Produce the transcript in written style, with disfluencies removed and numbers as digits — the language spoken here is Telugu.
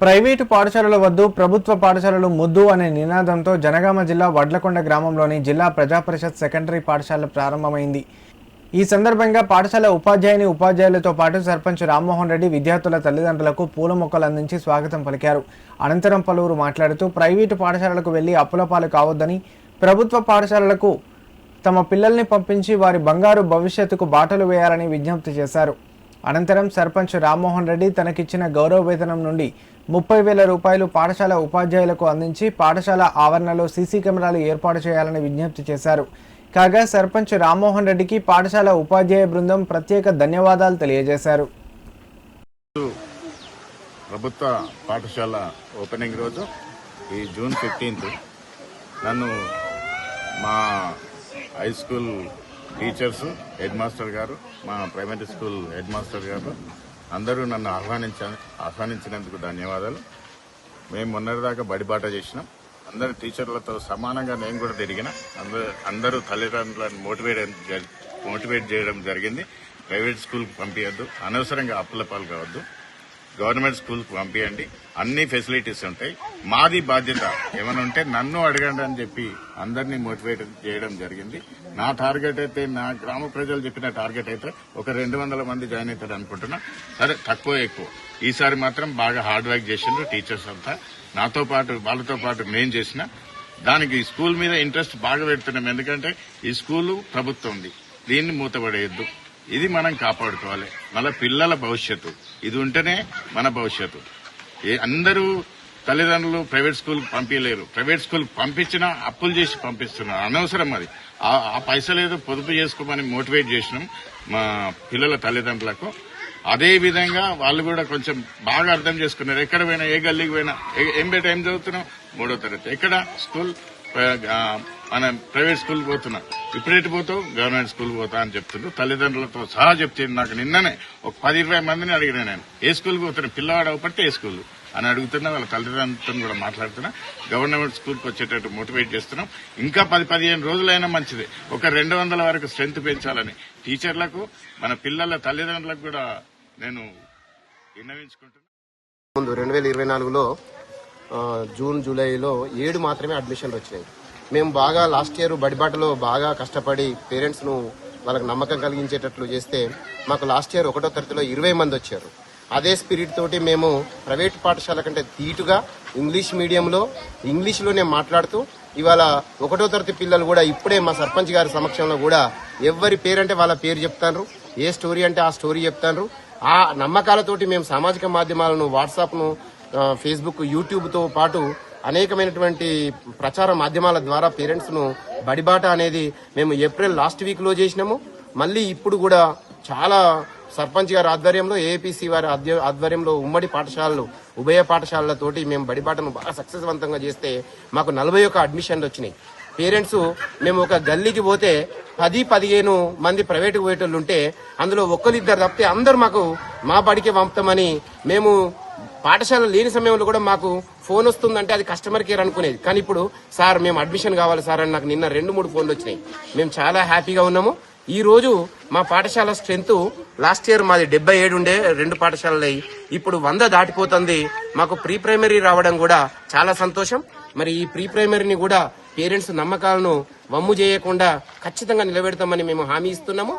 ప్రైవేటు పాఠశాలల వద్దు ప్రభుత్వ పాఠశాలలు ముద్దు అనే నినాదంతో జనగామ జిల్లా వడ్లకొండ గ్రామంలోని జిల్లా ప్రజాపరిషత్ సెకండరీ పాఠశాల ప్రారంభమైంది. ఈ సందర్భంగా పాఠశాల ఉపాధ్యాయులతో పాటు సర్పంచ్ రామ్మోహన్ రెడ్డి విద్యార్థుల తల్లిదండ్రులకు పూల మొక్కలు అందించి స్వాగతం పలికారు. అనంతరం పలువురు మాట్లాడుతూ ప్రైవేటు పాఠశాలలకు వెళ్లి అప్పులపాలు కావద్దని, ప్రభుత్వ పాఠశాలలకు తమ పిల్లల్ని పంపించి వారి బంగారు భవిష్యత్తుకు బాటలు వేయాలని విజ్ఞప్తి చేశారు. అనంతరం సర్పంచ్ రామ్మోహన్ రెడ్డి తనకిచ్చిన గౌరవ వేతనం నుండి 30,000 రూపాయలు పాఠశాల ఉపాధ్యాయులకు అందించి పాఠశాల ఆవరణలో సీసీ కెమెరాలు ఏర్పాటు చేయాలని విజ్ఞప్తి చేశారు. కాగా సర్పంచ్ రామ్మోహన్ రెడ్డికి పాఠశాల ఉపాధ్యాయ బృందం ప్రత్యేక ధన్యవాదాలు తెలియజేశారు. ప్రభుత్వ పాఠశాల ఓపెనింగ్ రోజు ఈ జూన్ 15 నన్ను మా high school teachers, head master గారు, మా ప్రైమరీ స్కూల్ హెడ్ మాస్టర్ గారు అందరూ నన్ను ఆహ్వానించినందుకు ధన్యవాదాలు. మేము మొన్నటిదాకా బడిబాట చేసినాం. అందరు టీచర్లతో సమానంగా నేను కూడా తిరిగిన. అందరూ తల్లిదండ్రులను మోటివేట్ చేయడం జరిగింది. ప్రైవేట్ స్కూల్కి పంపించద్దు, అనవసరంగా అప్పుల పాలు కావద్దు, గవర్నమెంట్ స్కూల్కి పంపించండి, అన్ని ఫెసిలిటీస్ ఉంటాయి. మాది బాధ్యత ఏమైనా ఉంటే నన్ను అడగండి అని చెప్పి అందరినీ మోటివేట్ చేయడం జరిగింది. నా టార్గెట్ అయితే, నా గ్రామ ప్రజలు చెప్పిన టార్గెట్ అయితే ఒక 200 మంది జాయిన్ అవుతారు అనుకుంటున్నా. సరే, తక్కువ ఎక్కువ ఈసారి మాత్రం బాగా హార్డ్ వర్క్ చేసిండ్రు టీచర్స్ అంతా. నాతో పాటు వాళ్ళతో పాటు నేను చేసిన దానికి స్కూల్ మీద ఇంట్రెస్ట్ బాగా పెడుతున్నాం. ఎందుకంటే ఈ స్కూలు ప్రభుత్వం ఉంది, దీన్ని మూతపడేయద్దు. ఇది మనం కాపాడుకోవాలి. మళ్ళీ పిల్లల భవిష్యత్తు ఇది ఉంటేనే మన భవిష్యత్తు. అందరూ తల్లిదండ్రులు ప్రైవేట్ స్కూల్ పంపించలేరు. ప్రైవేట్ స్కూల్ పంపించినా అప్పులు చేసి పంపిస్తున్నారు. అనవసరం అది. ఆ పైసలు ఏదో పొదుపు చేసుకోమని మోటివేట్ చేసినాం మా పిల్లల తల్లిదండ్రులకు. అదే విధంగా వాళ్ళు కూడా కొంచెం బాగా అర్థం చేసుకున్నారు. ఎక్కడ పోయినా, ఏ గల్లీకి పోయినా, ఏం చదువుతున్నాం, 3వ తరగతి, ఎక్కడ స్కూల్ మన ప్రైవేట్ స్కూల్ పోతున్నా, ఇప్పుడేటి పోతావు, గవర్నమెంట్ స్కూల్ పోతా అని చెప్తున్నారు. తల్లిదండ్రులతో సహా చెప్తుంది. నాకు నిన్ననే ఒక 10-20 మందిని అడిగిన, నేను ఏ స్కూల్కి పోతున్నా, పిల్లవాడు అవపడితే ఏ స్కూల్ అని అడుగుతున్నా. వాళ్ళ తల్లిదండ్రులతో కూడా మాట్లాడుతున్నా. గవర్నమెంట్ స్కూల్కి వచ్చేటట్టు మోటివేట్ చేస్తున్నాం. ఇంకా 10-15 రోజులైనా మంచిది. ఒక 200 వరకు స్ట్రెంత్ పెంచాలని టీచర్లకు, మన పిల్లల తల్లిదండ్రులకు కూడా నేను విన్నవించుకుంటున్నాను. ముందు 2024లో జూన్ జూలైలో 7 మాత్రమే అడ్మిషన్లు వచ్చినాయి. మేము బాగా లాస్ట్ ఇయర్ బడిబాటలో బాగా కష్టపడి పేరెంట్స్ను వాళ్ళకి నమ్మకం కలిగించేటట్లు చేస్తే మాకు లాస్ట్ ఇయర్ 1వ తరగతిలో 20 మంది వచ్చారు. అదే స్పిరిట్ తోటి మేము ప్రైవేట్ పాఠశాల కంటే ధీటుగా ఇంగ్లీష్ మీడియంలో ఇంగ్లీష్లోనే మాట్లాడుతూ ఇవాళ 1వ తరగతి పిల్లలు కూడా ఇప్పుడే మా సర్పంచ్ గారి సమక్షంలో కూడా ఎవరి పేరంటే వాళ్ళ పేరు చెప్తారు, ఏ స్టోరీ అంటే ఆ స్టోరీ చెప్తారు. ఆ నమ్మకాలతోటి మేము సామాజిక మాధ్యమాలను, వాట్సాప్ను, ఫేస్బుక్, యూట్యూబ్తో పాటు అనేకమైనటువంటి ప్రచార మాధ్యమాల ద్వారా పేరెంట్స్ ను బడిబాట అనేది మేము ఏప్రిల్ లాస్ట్ వీక్ లో చేసినాము. మళ్ళీ ఇప్పుడు కూడా చాలా సర్పంచ్ గారి ఆధ్వర్యంలో, ఏపీసీ వారి ఆధ్వర్యంలో ఉమ్మడి పాఠశాలలు, ఉభయ పాఠశాలలతోటి మేము బడిబాటను బాగా సక్సెస్వంతంగా చేస్తే మాకు 41 అడ్మిషన్లు వచ్చినాయి. పేరెంట్స్ మేము ఒక గల్లీకి పోతే 10-15 మంది ప్రైవేటుకు పోయేటోళ్ళు ఉంటే అందులో 1-2 తప్పితే అందరూ మాకు మా బడికి పంపుతామని, మేము పాఠశాల లేని సమయంలో కూడా మాకు ఫోన్ వస్తుందంటే అది కస్టమర్ కేర్ అనుకునేది. కానీ ఇప్పుడు సార్ మేము అడ్మిషన్ కావాలి సార్ అని నాకు నిన్న 2-3 ఫోన్లు వచ్చినాయి. మేము చాలా హ్యాపీగా ఉన్నాము. ఈ రోజు మా పాఠశాల స్ట్రెంత్ లాస్ట్ ఇయర్ మాది 77 ఉండే, 2 పాఠశాలలు ఇప్పుడు 100 దాటిపోతుంది. మాకు ప్రీ ప్రైమరీ రావడం కూడా చాలా సంతోషం. మరి ఈ ప్రీ ప్రైమరీని కూడా పేరెంట్స్ నమ్మకాలను వమ్ము చేయకుండా ఖచ్చితంగా నిలబెడతామని మేము హామీ ఇస్తున్నాము.